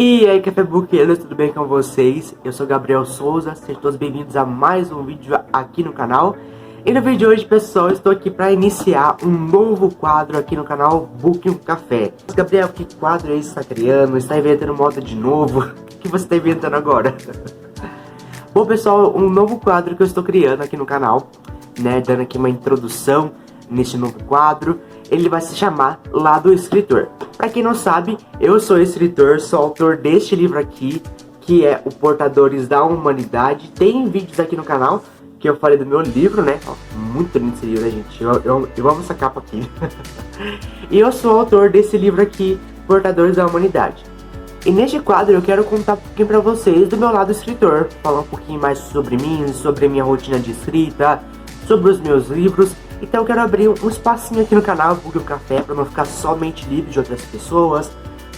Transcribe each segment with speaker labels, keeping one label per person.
Speaker 1: E aí, cafebuqueiros, tudo bem com vocês? Eu sou Gabriel Souza, sejam todos bem-vindos a mais um vídeo aqui no canal. E no vídeo de hoje, pessoal, estou aqui para iniciar um novo quadro aqui no canal Book um Café. Gabriel, que quadro é esse que está criando? Está inventando moda de novo? O que você está inventando agora? Bom, pessoal, um novo quadro que eu estou criando aqui no canal, né, dando aqui uma introdução neste novo quadro. Ele vai se chamar Lado Escritor. Pra quem não sabe, eu sou escritor, sou autor deste livro aqui, que é o Portadores da Humanidade. Tem vídeos aqui no canal que eu falei do meu livro, né? Ó, muito lindo esse livro, né, gente? Eu amo essa capa aqui. E eu sou autor desse livro aqui, Portadores da Humanidade. E neste quadro eu quero contar um pouquinho pra vocês do meu lado escritor. Falar um pouquinho mais sobre mim, sobre a minha rotina de escrita, sobre os meus livros. Então eu quero abrir um espacinho aqui no canal Book um Café, para não ficar somente livro de outras pessoas,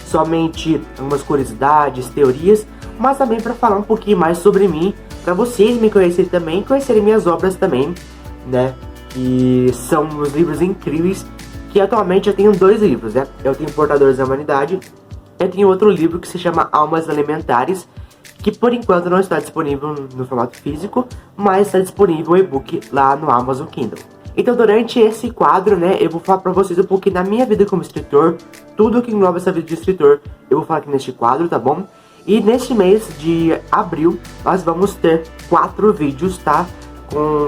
Speaker 1: somente algumas curiosidades, teorias, mas também para falar um pouquinho mais sobre mim, para vocês me conhecerem também, conhecerem minhas obras também, né? Que são uns livros incríveis, que atualmente eu tenho dois livros, né? Eu tenho Portadores da Humanidade, eu tenho outro livro que se chama Almas Elementares, que por enquanto não está disponível no formato físico, mas está disponível o e-book lá no Amazon Kindle. Então durante esse quadro, né, eu vou falar pra vocês um pouquinho da minha vida como escritor, tudo que engloba essa vida de escritor, eu vou falar aqui neste quadro, tá bom? E neste mês de abril, nós vamos ter 4 vídeos, tá?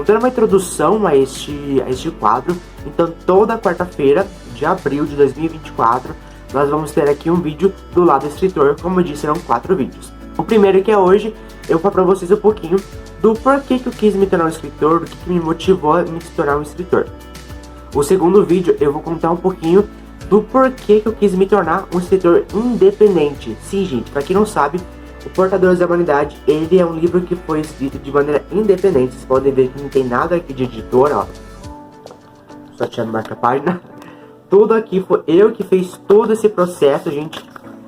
Speaker 1: Dando uma introdução a este quadro. Então toda quarta-feira de abril de 2024, nós vamos ter aqui um vídeo do lado escritor, como eu disse, serão 4 vídeos. O primeiro que é hoje, eu vou falar pra vocês um pouquinho do porquê que eu quis me tornar um escritor, do que me motivou a me tornar um escritor. O segundo vídeo eu vou contar um pouquinho do porquê que eu quis me tornar um escritor independente. Sim, gente, pra quem não sabe, o Portadores da Humanidade, ele é um livro que foi escrito de maneira independente. Vocês podem ver que não tem nada aqui de editora, ó. Só tirando marca página. Tudo aqui foi eu que fiz todo esse processo, gente.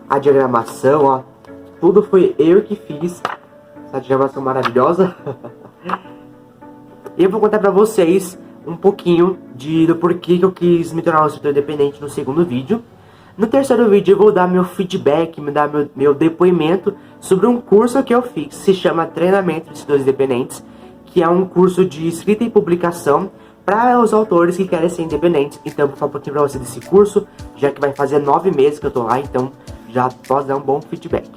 Speaker 1: A diagramação, ó. Tudo foi eu que fiz. Essa diagramação maravilhosa. E eu vou contar pra vocês um pouquinho do porquê que eu quis me tornar um escritor independente no segundo vídeo. No terceiro vídeo eu vou dar meu feedback, me dar meu depoimento sobre um curso que eu fiz, se chama Treinamento de Escritores Independentes, que é um curso de escrita e publicação para os autores que querem ser independentes. Então eu vou falar um pouquinho pra vocês desse curso, já que vai fazer 9 meses que eu tô lá, então já posso dar um bom feedback.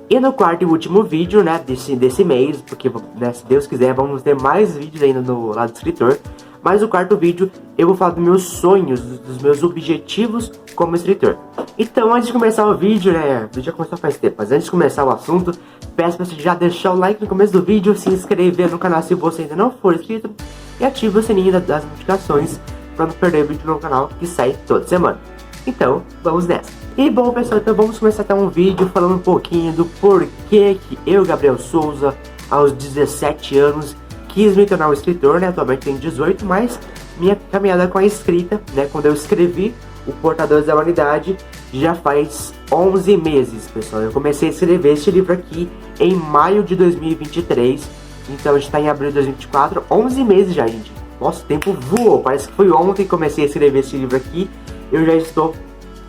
Speaker 1: E no quarto e último vídeo, né, desse mês, porque, né, se Deus quiser, vamos ter mais vídeos ainda no lado do escritor. Mas no quarto vídeo, eu vou falar dos meus sonhos, dos meus objetivos como escritor. Então, antes de começar o vídeo, né, o vídeo já começou faz tempo, mas antes de começar o assunto, peço pra você já deixar o like no começo do vídeo, se inscrever no canal se você ainda não for inscrito, e ative o sininho das notificações para não perder o vídeo no canal que sai toda semana. Então, vamos nessa. E bom, pessoal, então vamos começar até um vídeo falando um pouquinho do porquê que eu, Gabriel Souza, aos 17 anos, quis me tornar um escritor, né? Atualmente tenho 18, mas minha caminhada com a escrita, né? Quando eu escrevi o Portadores da Humanidade, já faz 11 meses, pessoal. Eu comecei a escrever este livro aqui em maio de 2023, então a gente tá em abril de 2024, 11 meses já, gente. Nossa, o tempo voou, parece que foi ontem que comecei a escrever este livro aqui.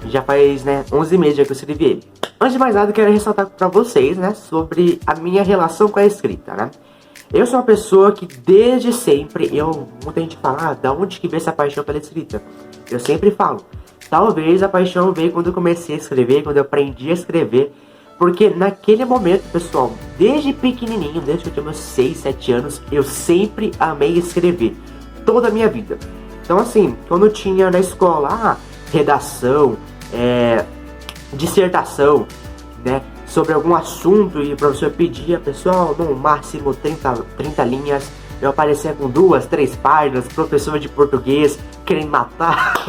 Speaker 1: Já faz, né, 11 meses já que eu escrevi ele. Antes de mais nada, eu quero ressaltar pra vocês, né, sobre a minha relação com a escrita, né. Eu sou uma pessoa que desde sempre, muita gente fala, da onde que veio essa paixão pela escrita? Eu sempre falo, talvez a paixão veio quando eu comecei a escrever, quando eu aprendi a escrever, porque naquele momento, pessoal, desde pequenininho, desde que eu tinha meus 6, 7 anos, eu sempre amei escrever, toda a minha vida. Então assim, quando eu tinha na escola, redação, dissertação, né, sobre algum assunto e o professor pedia, pessoal, no máximo 30 linhas, eu aparecia com 2, 3 páginas, professor de português querendo matar.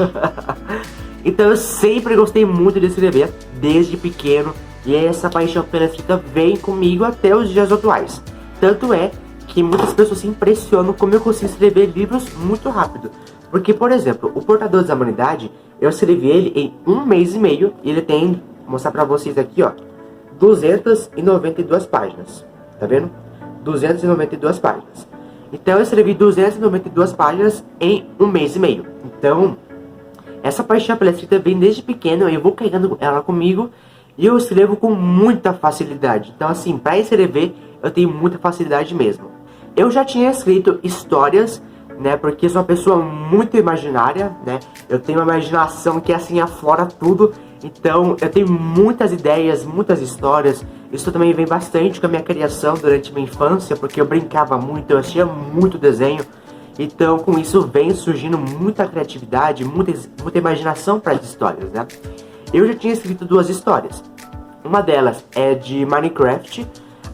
Speaker 1: Então eu sempre gostei muito de escrever, desde pequeno, e essa paixão pela escrita vem comigo até os dias atuais. Tanto é que muitas pessoas se impressionam como eu consigo escrever livros muito rápido. Porque, por exemplo, o Portadores da Humanidade, eu escrevi ele em 1 mês e meio, e ele tem, vou mostrar pra vocês aqui, ó, 292 páginas, tá vendo? 292 páginas. Então eu escrevi 292 páginas em 1 mês e meio. Então, essa paixão pela escrita vem desde pequeno, eu vou carregando ela comigo, E eu escrevo com muita facilidade. Então assim, para escrever eu tenho muita facilidade mesmo. Eu já tinha escrito histórias, né, porque eu sou uma pessoa muito imaginária, né, eu tenho uma imaginação que assim aflora tudo, então eu tenho muitas ideias, muitas histórias. Isso também vem bastante com a minha criação durante minha infância, porque eu brincava muito, eu assistia muito desenho, então com isso vem surgindo muita criatividade, muita imaginação para as histórias, né. Eu já tinha escrito 2 histórias, uma delas é de Minecraft,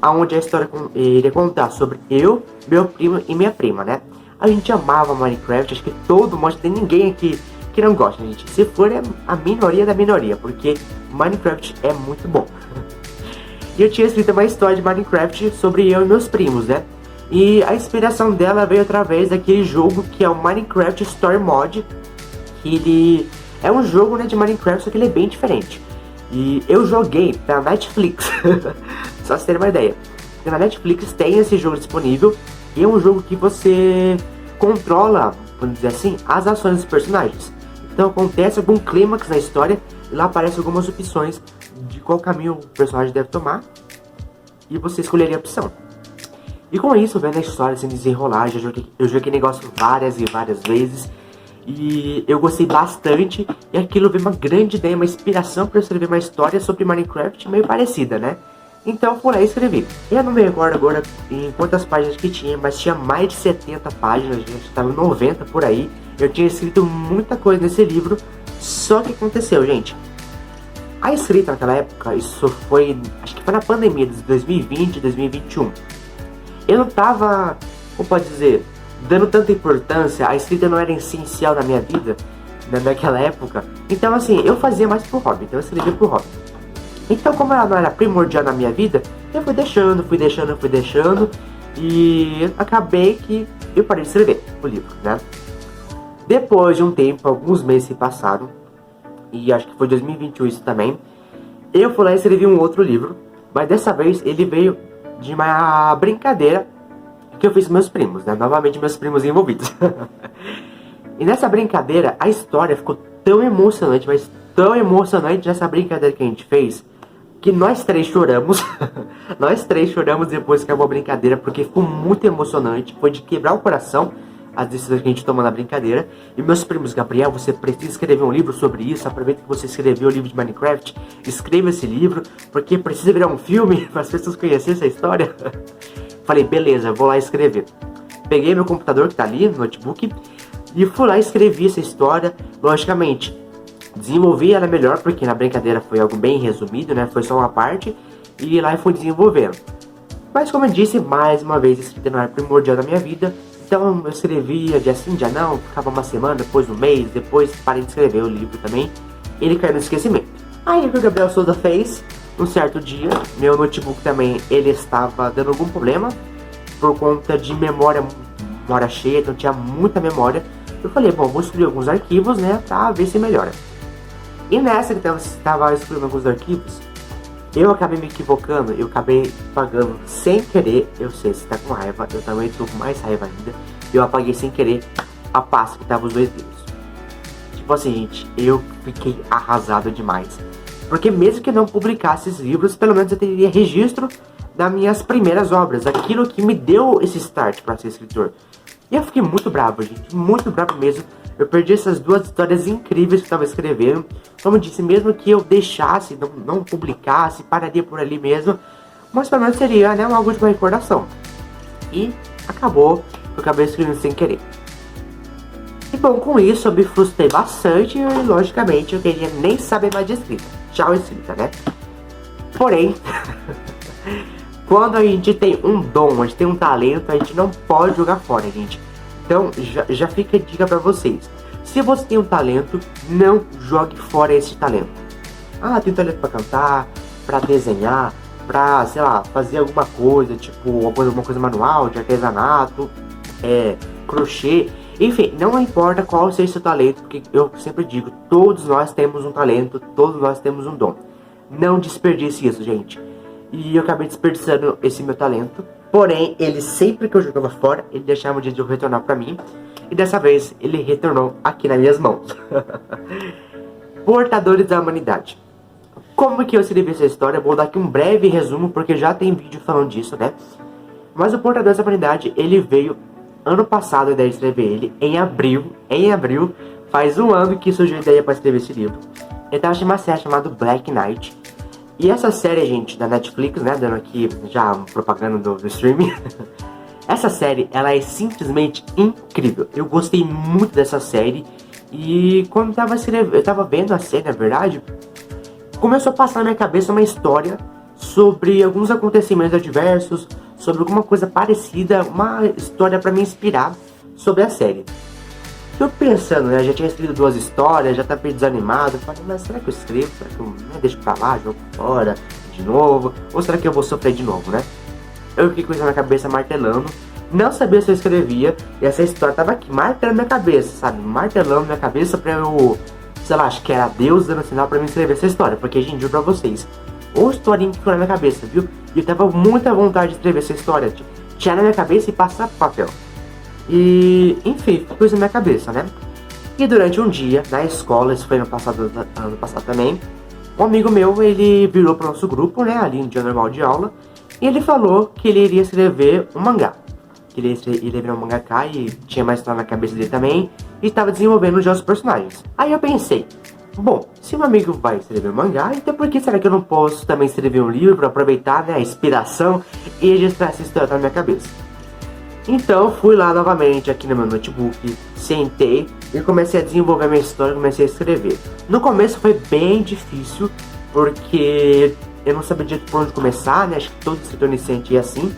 Speaker 1: onde a história iria contar sobre eu, meu primo e minha prima, né? A gente amava Minecraft, acho que todo mundo, tem ninguém aqui que não gosta, gente. Se for, é a minoria da minoria, porque Minecraft é muito bom. E eu tinha escrito uma história de Minecraft sobre eu e meus primos, né? E a inspiração dela veio através daquele jogo que é o Minecraft Story Mod, que ele é um jogo, né, de Minecraft, só que ele é bem diferente. E eu joguei na Netflix, só pra vocês terem uma ideia. Porque na Netflix tem esse jogo disponível, e é um jogo que você controla, vamos dizer assim, as ações dos personagens. Então acontece algum clímax na história, e lá aparecem algumas opções de qual caminho o personagem deve tomar, e você escolheria a opção. E com isso, vendo a história se desenrolar, eu joguei negócio várias e várias vezes, e eu gostei bastante, e aquilo veio uma grande ideia, uma inspiração para eu escrever uma história sobre Minecraft meio parecida, né? Então fui lá e escrevi. Eu não me recordo agora em quantas páginas que tinha, mas tinha mais de 70 páginas, gente, estava 90 por aí. Eu tinha escrito muita coisa nesse livro, só que aconteceu, gente. A escrita naquela época, isso foi, acho que foi na pandemia de 2020 e 2021. Eu não tava, como pode dizer, dando tanta importância, a escrita não era essencial na minha vida, né, naquela época. Então assim, eu fazia mais pro hobby, então eu escrevia pro hobby. Então como ela não era primordial na minha vida, eu fui deixando, e acabei que eu parei de escrever o livro, né. Depois de um tempo, alguns meses se passaram, e acho que foi 2021 isso também, eu fui lá e escrevi um outro livro, mas dessa vez ele veio de uma brincadeira que eu fiz com meus primos, né? Novamente meus primos envolvidos. E nessa brincadeira, a história ficou tão emocionante, mas tão emocionante nessa brincadeira que a gente fez, que nós 3 choramos. Nós 3 choramos depois que acabou a brincadeira, porque ficou muito emocionante, foi de quebrar o coração as decisões que a gente tomou na brincadeira. E meus primos, Gabriel, você precisa escrever um livro sobre isso, aproveita que você escreveu o livro de Minecraft, escreva esse livro, porque precisa virar um filme para as pessoas conhecerem essa história. Falei, beleza, vou lá escrever. Peguei meu computador que tá ali, no notebook, e fui lá e escrevi essa história. Logicamente, desenvolvi ela melhor, porque na brincadeira foi algo bem resumido, né? Foi só uma parte, e lá eu fui desenvolvendo. Mas como eu disse, mais uma vez, escrita não era primordial na minha vida. Então eu escrevia dia sim, dia não, ficava uma semana, depois um mês, depois parei de escrever o livro também. Ele caiu no esquecimento. Aí o que o Gabriel Souza fez? Um certo dia, meu notebook também, ele estava dando algum problema por conta de memória cheia, então tinha muita memória. Eu falei, bom, vou excluir alguns arquivos, né, pra ver se melhora. E nessa que eu estava excluindo alguns arquivos, eu acabei me equivocando, eu acabei apagando sem querer. Eu sei, se tá com raiva, eu também tô com mais raiva ainda. Eu apaguei sem querer a pasta que tava os 2 livros. Tipo assim, gente, eu fiquei arrasado demais. Porque mesmo que eu não publicasse esses livros, pelo menos eu teria registro das minhas primeiras obras, aquilo que me deu esse start para ser escritor. E eu fiquei muito bravo, gente, muito bravo mesmo. Eu perdi essas 2 histórias incríveis que eu estava escrevendo. Como eu disse, mesmo que eu deixasse, não publicasse, pararia por ali mesmo, mas pelo menos seria, né, algo de uma recordação. E acabou, eu acabei escrevendo sem querer. E bom, com isso eu me frustrei bastante e logicamente eu queria nem saber mais de escrita. Tchau escrita, né? Porém, quando a gente tem um dom, a gente tem um talento, a gente não pode jogar fora, gente. Então já fica a dica pra vocês. Se você tem um talento, não jogue fora esse talento. Ah, tem talento pra cantar, pra desenhar, pra, sei lá, fazer alguma coisa, tipo alguma coisa manual, de artesanato, crochê. Enfim, não importa qual seja o seu talento, porque eu sempre digo, todos nós temos um talento, todos nós temos um dom. Não desperdice isso, gente. E eu acabei desperdiçando esse meu talento. Porém, ele sempre que eu jogava fora, ele deixava um dia de eu retornar pra mim. E dessa vez, ele retornou aqui nas minhas mãos. Portadores da Humanidade. como que eu escrevi essa história, vou dar aqui um breve resumo, porque já tem vídeo falando disso, né? Mas o Portador da Humanidade, ele veio ano passado, a ideia de escrever ele, em abril, faz um ano que surgiu a ideia para escrever esse livro. Ele tava chamando uma série chamada Black Knight. E essa série, gente, da Netflix, né, dando aqui já propaganda do streaming. Essa série, ela é simplesmente incrível. Eu gostei muito dessa série. E quando eu tava vendo a série, na verdade, começou a passar na minha cabeça uma história sobre alguns acontecimentos adversos, sobre alguma coisa parecida, uma história pra me inspirar sobre a série. Eu pensando, né, já tinha escrito 2 histórias, já tava meio desanimado, falei, mas será que eu escrevo? Será que eu deixo pra lá, jogo fora, de novo? Ou será que eu vou sofrer de novo, né? Eu fiquei com isso na minha cabeça, martelando, não sabia se eu escrevia, e essa história tava aqui, martelando minha cabeça, sabe? Martelando minha cabeça pra eu, sei lá, acho que era Deus dando sinal pra mim escrever essa história, porque, gente, juro pra vocês, ou historinha que ficou na minha cabeça, viu? E eu tava muita vontade de escrever essa história, tipo, tirar na minha cabeça e passar pro papel. E, enfim, ficou isso na minha cabeça, né? E durante um dia, na escola, isso foi ano passado também, um amigo meu, ele virou pro nosso grupo, né, ali no dia normal de aula, e ele falou que ele iria escrever um mangá. Que ele ia virar um mangaka e tinha mais história na cabeça dele também, e estava desenvolvendo já os personagens. Aí eu pensei, bom, se meu amigo vai escrever um mangá, então por que será que eu não posso também escrever um livro para aproveitar, né, a inspiração e registrar essa história na minha cabeça? Então fui lá novamente aqui no meu notebook, sentei e comecei a desenvolver a minha história, comecei a escrever. No começo foi bem difícil, porque eu não sabia direito por onde começar, né? Acho que todo escritor iniciante é assim.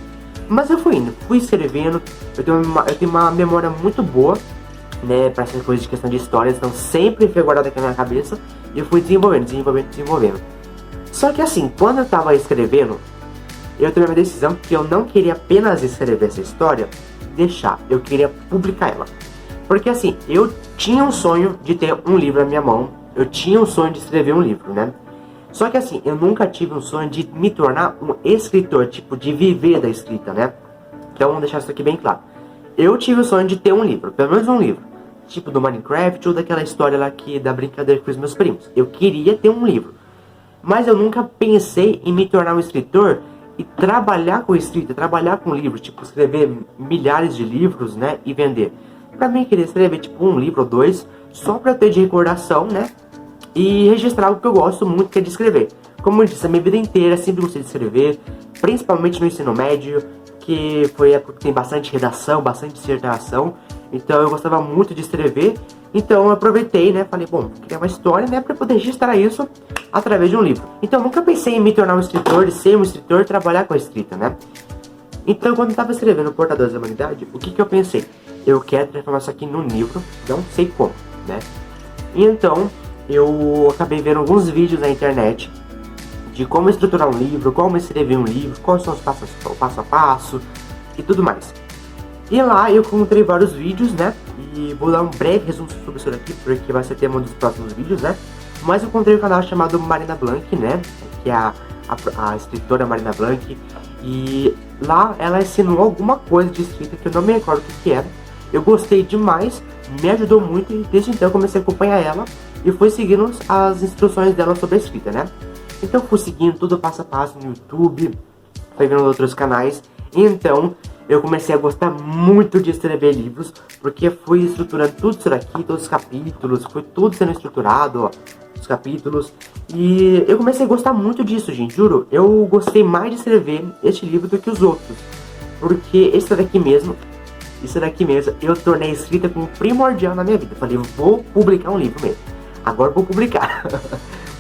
Speaker 1: Mas eu fui indo, fui escrevendo, eu tenho uma memória muito boa, né, para essas coisas de questão de histórias, então sempre foi guardado aqui na minha cabeça, e eu fui desenvolvendo. Só que assim, quando eu tava escrevendo, eu tomei uma decisão que eu não queria apenas escrever essa história e deixar, eu queria publicar ela. Porque assim, eu tinha um sonho de ter um livro na minha mão, eu tinha um sonho de escrever um livro, né? Só que assim, eu nunca tive um sonho de me tornar um escritor, tipo, de viver da escrita, né? Então vamos deixar isso aqui bem claro. Eu tive o sonho de ter um livro, pelo menos um livro, tipo do Minecraft ou daquela história lá que da brincadeira com os meus primos. Eu queria ter um livro, mas eu nunca pensei em me tornar um escritor e trabalhar com escrita, trabalhar com livros, tipo, escrever milhares de livros, né, e vender. Pra mim, eu queria escrever, tipo, um livro ou 2, só pra eu ter de recordação, né, e registrar o que eu gosto muito, que é de escrever. Como eu disse, a minha vida inteira sempre gostei de escrever, principalmente no ensino médio, que foi a época que tem bastante redação, bastante dissertação, então eu gostava muito de escrever, então eu aproveitei, né, falei, bom, vou criar uma história, né, pra poder registrar isso através de um livro. Então eu nunca pensei em me tornar um escritor, de ser um escritor e trabalhar com a escrita, né. Então quando eu tava escrevendo Portadores da Humanidade, o que eu pensei? Eu quero transformar isso aqui num livro, não sei como, né. E então eu acabei vendo alguns vídeos na internet de como estruturar um livro, como escrever um livro, quais são os o passo a passo e tudo mais. E lá eu encontrei vários vídeos, né, e vou dar um breve resumo sobre isso aqui, porque vai ser tema dos próximos vídeos, né. Mas eu encontrei um canal chamado Marina Blanc, né, que é a escritora Marina Blanc, e lá ela ensinou alguma coisa de escrita que eu não me recordo o que era. Eu gostei demais, me ajudou muito e desde então eu comecei a acompanhar ela e fui seguindo as instruções dela sobre a escrita, né. Então eu fui seguindo tudo passo a passo no YouTube, fui vendo outros canais, e então eu comecei a gostar muito de escrever livros, porque fui estruturando tudo isso daqui, todos os capítulos, foi tudo sendo estruturado, ó, os capítulos, e eu comecei a gostar muito disso, gente, juro, eu gostei mais de escrever este livro do que os outros, porque esse daqui mesmo, eu tornei a escrita como primordial na minha vida. Eu falei, vou publicar um livro mesmo, agora vou publicar,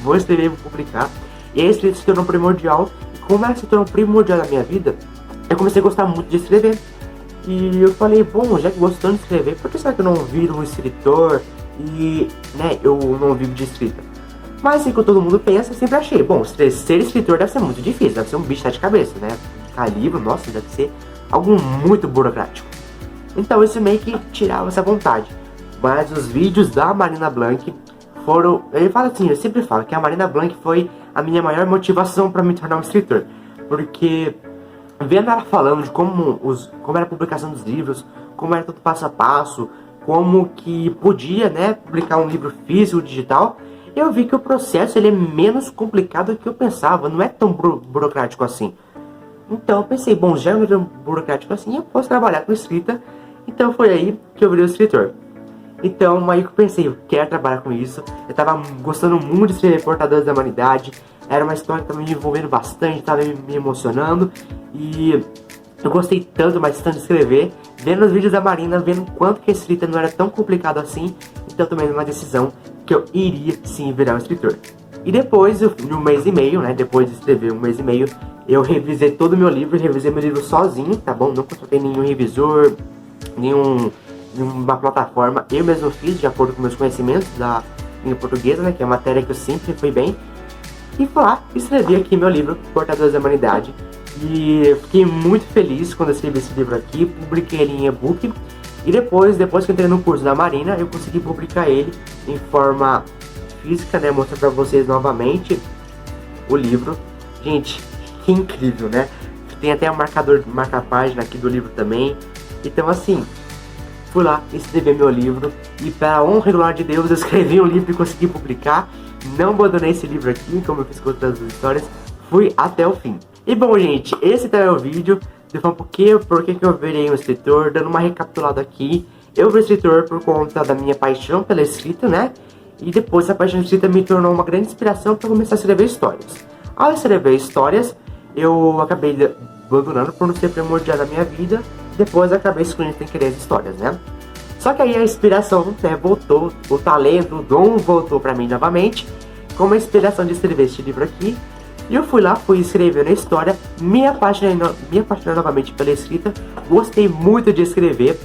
Speaker 1: vou escrever, vou publicar, e a escrita se tornou primordial, e como ela se tornou primordial na minha vida, eu comecei a gostar muito de escrever. E eu falei, bom, já que gostando de escrever, por que será que eu não viro um escritor e, né, eu não vivo de escrita? Mas assim que todo mundo pensa, eu sempre achei, bom, ser escritor deve ser muito difícil, deve ser um bicho de sete cabeças, né? Ficar livro, nossa, deve ser algo muito burocrático. Então isso meio que tirava essa vontade. Mas os vídeos da Marina Blanc foram, ele fala assim, eu sempre falo que a Marina Blanc foi a minha maior motivação para me tornar um escritor. Porque vendo ela falando de como era a publicação dos livros, como era todo passo a passo, como que podia, né, publicar um livro físico, digital, eu vi que o processo ele é menos complicado do que eu pensava, não é tão burocrático assim. Então eu pensei, bom, já não é tão burocrático assim, eu posso trabalhar com escrita. Então foi aí que eu virei escritor. Então aí que eu pensei, eu quero trabalhar com isso. Eu tava gostando muito de escrever Portadores da Humanidade. Era uma história que tava me envolvendo bastante, tava me emocionando. E eu gostei tanto, mas tanto de escrever. Vendo os vídeos da Marina, vendo quanto que a escrita não era tão complicado assim. Então eu tomei uma decisão que eu iria sim virar um escritor. E depois, de um mês e meio, né, depois de escrever um mês e meio, eu revisei todo o meu livro, revisei meu livro sozinho, tá bom? Não contratei nenhum revisor, nenhuma plataforma. Eu mesmo fiz, de acordo com meus conhecimentos da língua portuguesa, né, que é uma matéria que eu sempre fui bem. E fui lá, escrevi aqui meu livro, Portadores da Humanidade. E eu fiquei muito feliz quando eu escrevi esse livro aqui, publiquei ele em e-book. E depois que eu entrei no curso da Marina, eu consegui publicar ele em forma física, né, mostrar pra vocês novamente o livro. Gente, que incrível, né? Tem até um marcador, marca-página aqui do livro também. Então assim, fui lá escrever meu livro e para a honra e glória de Deus eu escrevi um livro e consegui publicar. Não abandonei esse livro aqui, como eu fiz com outras histórias, fui até o fim. E bom, gente, esse tá o vídeo. Eu falo por que eu virei um escritor, dando uma recapitulada aqui. Eu virei escritor por conta da minha paixão pela escrita, né? E depois essa paixão de escrita me tornou uma grande inspiração para começar a escrever histórias. Ao escrever histórias, eu acabei abandonando por não ser primordial na minha vida. Depois acabei escolhendo sem querer as histórias, né? Só que aí a inspiração, né, voltou, o talento, o dom voltou pra mim novamente, com a inspiração de escrever este livro aqui. E eu fui lá, fui escrevendo a história, me apaixonei novamente pela escrita, gostei muito de escrever,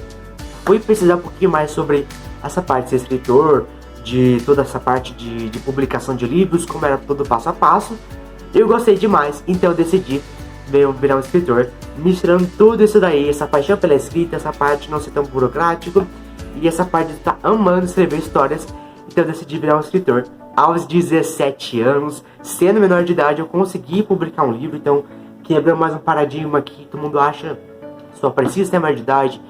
Speaker 1: fui pesquisar um pouquinho mais sobre essa parte de ser escritor, de toda essa parte de publicação de livros, como era todo passo a passo. Eu gostei demais, então eu decidi virar um escritor, misturando tudo isso daí, essa paixão pela escrita, essa parte de não ser tão burocrático, e essa parte de estar amando escrever histórias. Então eu decidi virar um escritor. Aos 17 anos, sendo menor de idade, eu consegui publicar um livro. Então quebrou mais um paradigma que todo mundo acha só precisa ter maior de idade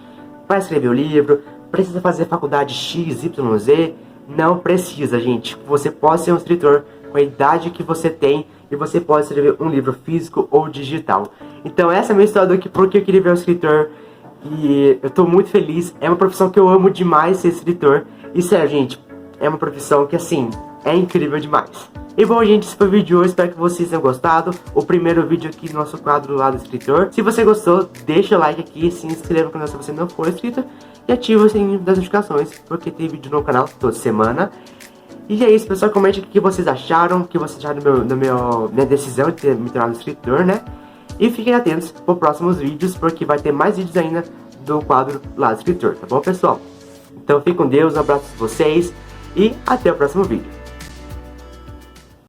Speaker 1: para escrever o livro, precisa fazer faculdade X, Y, Z. Não precisa, gente. Você pode ser um escritor com a idade que você tem e você pode escrever um livro físico ou digital. Então essa é a minha história aqui, porque eu queria virar um escritor. E eu tô muito feliz, é uma profissão que eu amo demais, ser escritor. E sério, gente, é uma profissão que assim, é incrível demais. E bom, gente, esse foi o vídeo de hoje, espero que vocês tenham gostado. O primeiro vídeo aqui do nosso quadro lá do escritor. Se você gostou, deixa o like aqui, se inscreva no canal se você não for inscrito. E ativa o sininho das notificações, porque tem vídeo no canal toda semana. E é isso, pessoal, comente o que vocês acharam, o que vocês acharam minha decisão de ter me tornado escritor, né? E fiquem atentos para os próximos vídeos, porque vai ter mais vídeos ainda do quadro lá do escritor, tá bom, pessoal? Então fique com Deus, um abraço para vocês e até o próximo vídeo.